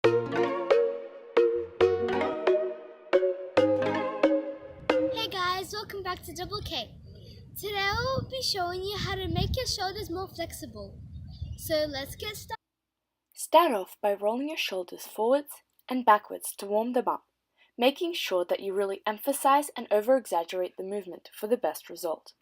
Hey guys, welcome back to Double K. Today I will be showing you how to make your shoulders more flexible. So let's get started. Start off by rolling your shoulders forwards and backwards to warm them up, making sure that you really emphasize and over-exaggerate the movement for the best result.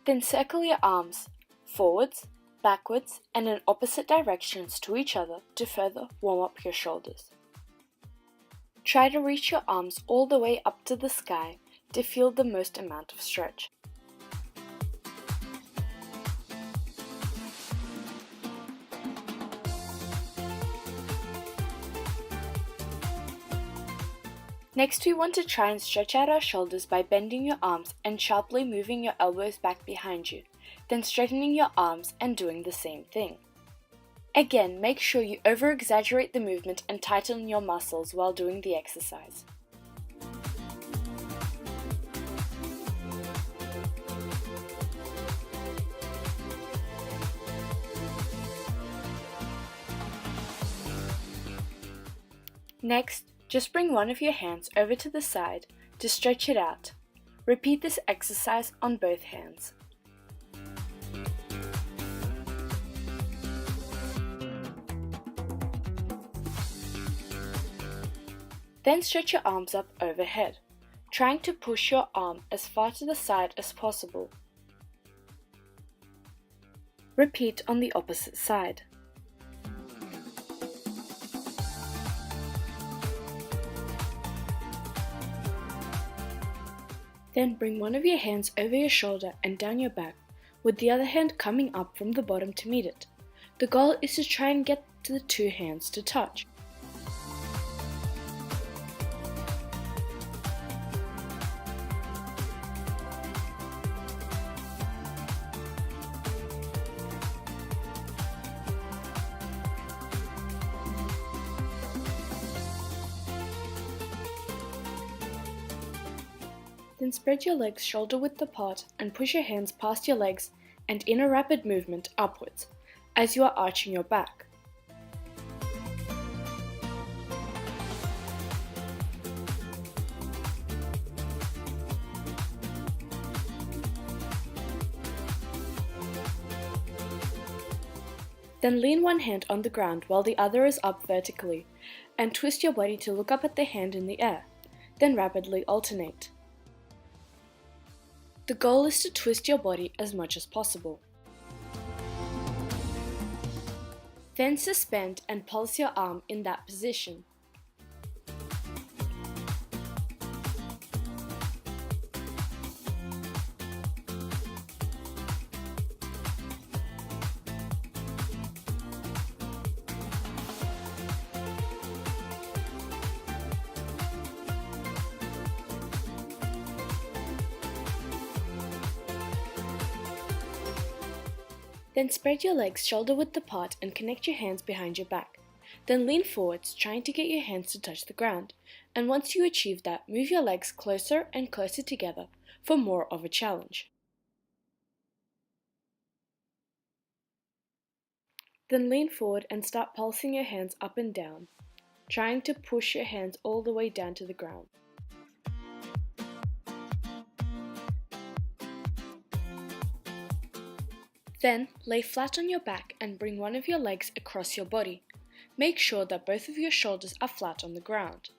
Then circle your arms forwards, backwards, and in opposite directions to each other to further warm up your shoulders. Try to reach your arms all the way up to the sky to feel the most amount of stretch. Next, we want to try and stretch out our shoulders by bending your arms and sharply moving your elbows back behind you, then straightening your arms and doing the same thing. Again, make sure you over-exaggerate the movement and tighten your muscles while doing the exercise. Next, just bring one of your hands over to the side to stretch it out. Repeat this exercise on both hands. Then stretch your arms up overhead, trying to push your arm as far to the side as possible. Repeat on the opposite side. Then bring one of your hands over your shoulder and down your back, with the other hand coming up from the bottom to meet it. The goal is to try and get the two hands to touch. Then spread your legs shoulder width apart and push your hands past your legs and in a rapid movement upwards, as you are arching your back. Then lean one hand on the ground while the other is up vertically, and twist your body to look up at the hand in the air, then rapidly alternate. The goal is to twist your body as much as possible. Then suspend and pulse your arm in that position. Then spread your legs shoulder width apart and connect your hands behind your back. Then lean forwards, trying to get your hands to touch the ground. And once you achieve that, move your legs closer and closer together for more of a challenge. Then lean forward and start pulsing your hands up and down, trying to push your hands all the way down to the ground. Then, lay flat on your back and bring one of your legs across your body. Make sure that both of your shoulders are flat on the ground.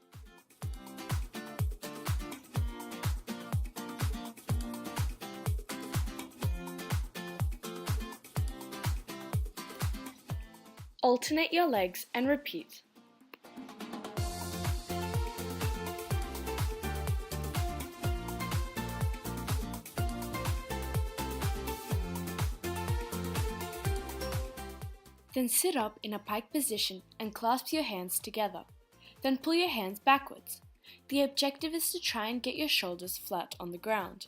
Alternate your legs and repeat. Then sit up in a pike position and clasp your hands together. Then pull your hands backwards. The objective is to try and get your shoulders flat on the ground.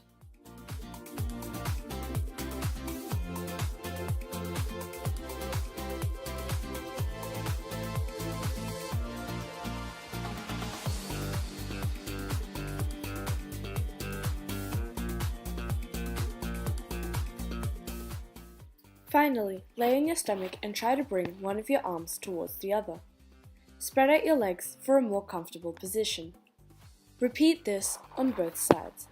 Finally, lay on your stomach and try to bring one of your arms towards the other. Spread out your legs for a more comfortable position. Repeat this on both sides.